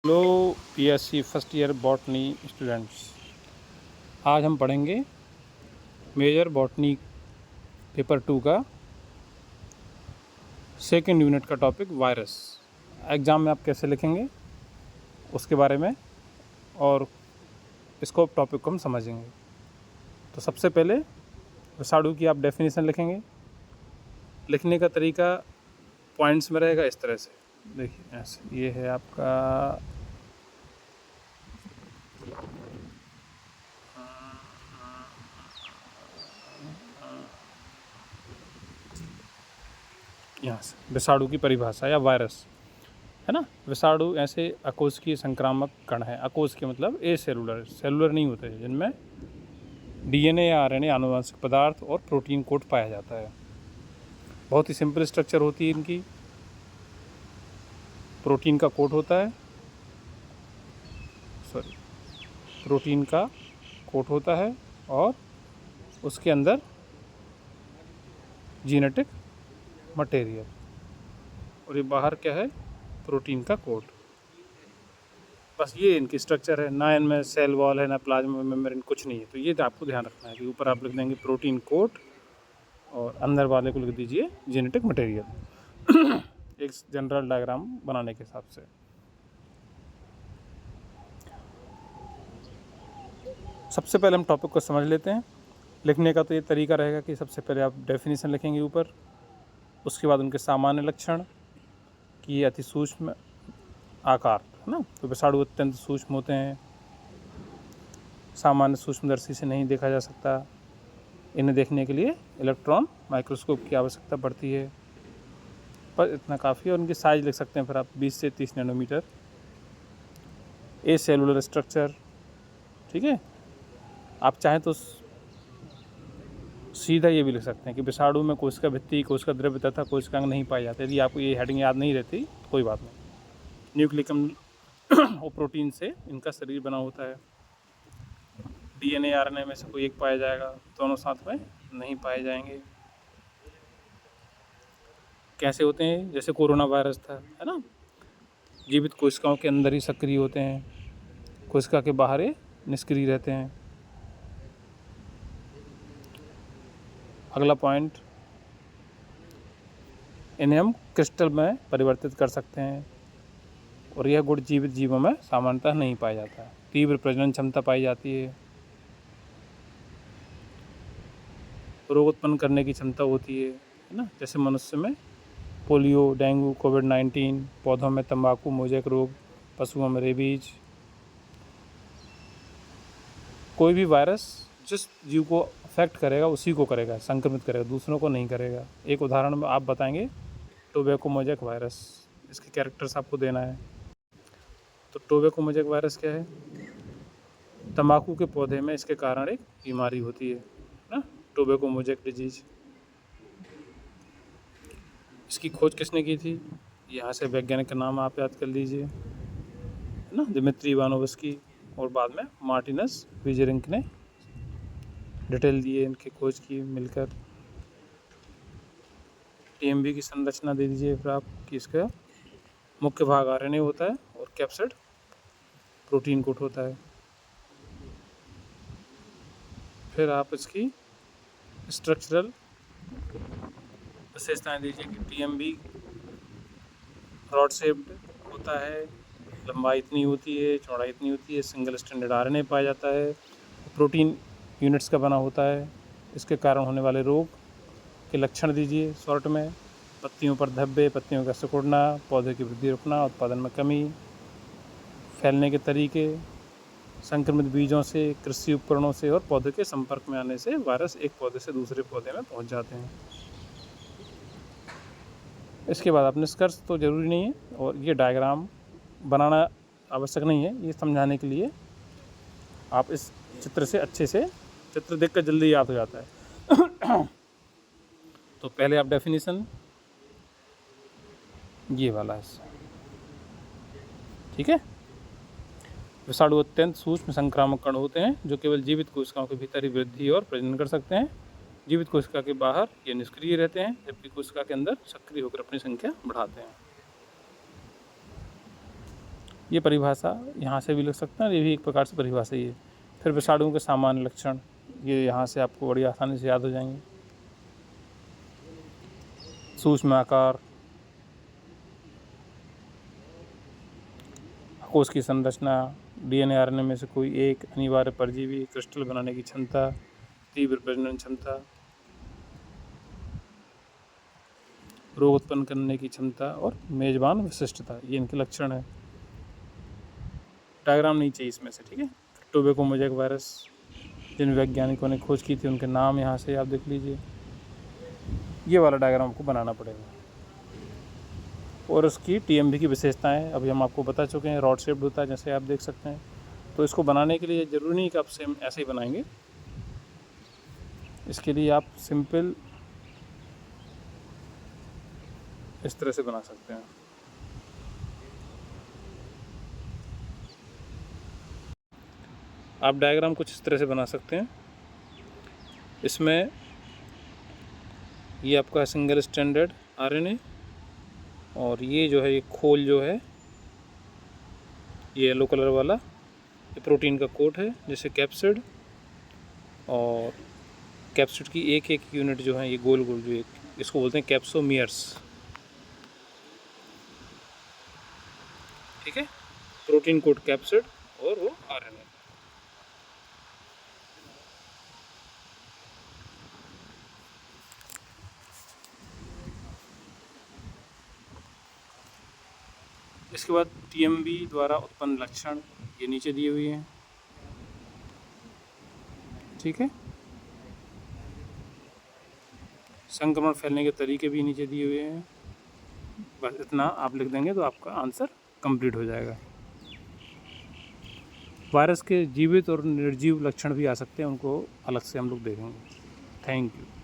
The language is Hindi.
Hello PSC first year botany students, आज हम पढ़ेंगे मेजर बॉटनी पेपर 2 का सेकेंड यूनिट का टॉपिक वायरस। एग्ज़ाम में आप कैसे लिखेंगे उसके बारे में और इसको टॉपिक को हम समझेंगे। तो सबसे पहले विषाणु की आप डेफिनेशन लिखेंगे। लिखने का तरीका पॉइंट्स में रहेगा इस तरह से, देखिए ऐसे। ये है आपका यहाँ से विषाणु की परिभाषा या वायरस है ना। विषाणु ऐसे अकोशिकीय संक्रामक कण है। अकोशिकीय मतलब ए सेलुलर, सेलुलर नहीं होते, जिनमें डीएनए या आरएनए आनुवंशिक पदार्थ और प्रोटीन कोड पाया जाता है। बहुत ही सिंपल स्ट्रक्चर होती है इनकी। प्रोटीन का कोड होता है, प्रोटीन का कोड होता है और उसके अंदर जीनेटिक मटेरियल, और ये बाहर क्या है, प्रोटीन का कोड। बस ये इनकी स्ट्रक्चर है। ना इनमें सेल वॉल है, ना प्लाज्मा मेम्ब्रेन, कुछ नहीं है। तो ये आपको ध्यान रखना है कि ऊपर आप लिख देंगे प्रोटीन कोड और अंदर वाले को लिख दीजिए जेनेटिक मटेरियल एक जनरल डायग्राम बनाने के हिसाब से। सबसे पहले हम टॉपिक को समझ लेते हैं। लिखने का तो ये तरीका रहेगा कि सबसे पहले आप डेफिनेशन लिखेंगे ऊपर, उसके बाद उनके सामान्य लक्षण कि ये अति सूक्ष्म आकार है ना। तो विषाणु अत्यंत सूक्ष्म होते हैं, सामान्य सूक्ष्मदर्शी से नहीं देखा जा सकता। इन्हें देखने के लिए इलेक्ट्रॉन माइक्रोस्कोप की आवश्यकता पड़ती है, पर इतना काफ़ी है। और उनकी साइज लिख सकते हैं फिर आप 20 से 30 नैनोमीटर। ए सेलुलर स्ट्रक्चर, ठीक है। आप चाहें तो सीधा ये भी लिख सकते हैं कि विषाणु में कोशिका भित्ति, कोशिका द्रव्य तथा कोशिका अंग नहीं पाए जाते। यदि आपको ये हेडिंग याद नहीं रहती तो कोई बात नहीं। न्यूक्लियम और प्रोटीन से इनका शरीर बना होता है। डीएनए आरएनए में से कोई एक पाया जाएगा, दोनों साथ में नहीं पाए जाएंगे। कैसे होते हैं, जैसे कोरोना वायरस था, है ना। जीवित कोशिकाओं के अंदर ही सक्रिय होते हैं, कोशिका के बाहर ये निष्क्रिय रहते हैं। अगला पॉइंट, इन्हें हम क्रिस्टल में परिवर्तित कर सकते हैं और यह गुण जीवित जीवों में सामान्यतः नहीं पाया जाता है। तीव्र प्रजनन क्षमता पाई जाती है, रोग उत्पन्न करने की क्षमता होती है ना। जैसे मनुष्य में पोलियो, डेंगू, कोविड-19, पौधों में तंबाकू मोज़ेक रोग, पशुओं में रेबीज। कोई भी वायरस जिस जीव को अफेक्ट करेगा उसी को करेगा, संक्रमित करेगा, दूसरों को नहीं करेगा। एक उदाहरण में आप बताएंगे टोबैको मोज़ेक वायरस, इसके कैरेक्टर्स आपको देना है। तो टोबैको मोज़ेक वायरस क्या है, तंबाकू के पौधे में इसके कारण एक बीमारी होती है ना, टोबैको मोज़ेक डिजीज। इसकी खोज किसने की थी, यहाँ से वैज्ञानिक का नाम आप याद कर लीजिए, है ना, दिमित्री इवानोव्स्की। और बाद में मार्टिनस वीजेरिंक ने डिटेल दिए इनकी खोज की मिलकर। टीएमबी की संरचना दे दीजिए फिर आप कि इसका मुख्य भाग आरएनए होता है और कैप्सिड प्रोटीन कोट होता है। फिर आप इसकी स्ट्रक्चरल विशेषताएं दीजिए कि टीएमबी रॉड शेप्ड होता है, लंबाई इतनी होती है, चौड़ाई इतनी होती है, सिंगल स्टैंडर्ड आरएनए पाया जाता है, प्रोटीन यूनिट्स का बना होता है। इसके कारण होने वाले रोग के लक्षण दीजिए शॉर्ट में, पत्तियों पर धब्बे, पत्तियों का सिकुड़ना, पौधे की वृद्धि रुकना, उत्पादन में कमी, फैलने के तरीके, संक्रमित बीजों से, कृषि उपकरणों से और पौधे के संपर्क में आने से वायरस एक पौधे से दूसरे पौधे में पहुंच जाते हैं। इसके बाद आप निष्कर्ष तो ज़रूरी नहीं है और ये डायग्राम बनाना आवश्यक नहीं है, ये समझाने के लिए आप इस चित्र से अच्छे से, चित्र देखकर जल्दी याद हो जाता है। तो पहले आप डेफिनेशन ये वाला है, ठीक है। विषाणु अत्यंत सूक्ष्म संक्रामक कण होते हैं जो केवल जीवित कोशिकाओं के भीतर ही वृद्धि और प्रजनन कर सकते हैं। जीवित कोशिका के बाहर ये निष्क्रिय रहते हैं, जबकि कोशिका के अंदर सक्रिय होकर अपनी संख्या बढ़ाते हैं। ये परिभाषा यहाँ से भी लिख सकते हैं, ये भी एक प्रकार से परिभाषा ही है। फिर विषाणुओं के सामान्य लक्षण, ये यहाँ से आपको बड़ी आसानी से याद हो जाएंगे। सूक्ष्म आकार, कोश की संरचना, डीएनए आरएनए में से कोई एक, अनिवार्य परजीवी, क्रिस्टल बनाने की क्षमता, तीव्र प्रजनन क्षमता, रोग उत्पन्न करने की क्षमता और मेजबान विशिष्टता, ये इनके लक्षण है। डायग्राम नहीं चाहिए इसमें से, ठीक है। टोबैको मोज़ेक वायरस, जिन वैज्ञानिकों ने खोज की थी उनके नाम यहाँ से आप देख लीजिए। ये वाला डायग्राम आपको बनाना पड़ेगा। और उसकी टीएमवी की विशेषताएं अभी हम आपको बता चुके हैं। रॉड शेप्ड होता है, जैसे आप देख सकते हैं। तो इसको बनाने के लिए ज़रूरी नहीं कि आप सेम ऐसे ही बनाएंगे। इसके लिए आप सिंपल इस तरह से बना सकते हैं। आप डायग्राम कुछ इस तरह से बना सकते हैं। इसमें ये आपका सिंगल स्ट्रैंडेड आरएनए, और ये जो है ये खोल जो है ये येलो कलर वाला, ये प्रोटीन का कोट है जैसे कैप्सिड, और कैप्सिड की एक एक यूनिट जो है ये गोल गोल जो एक, इसको बोलते हैं कैप्सोमियर्स, ठीक है। प्रोटीन कोट कैप्सिड और वो आरएनए। इसके बाद टीएमवी द्वारा उत्पन्न लक्षण ये नीचे दिए हुए हैं, ठीक है। संक्रमण फैलने के तरीके भी नीचे दिए हुए हैं। बस इतना आप लिख देंगे तो आपका आंसर कंप्लीट हो जाएगा। वायरस के जीवित और निर्जीव लक्षण भी आ सकते हैं, उनको अलग से हम लोग देखेंगे। Thank you.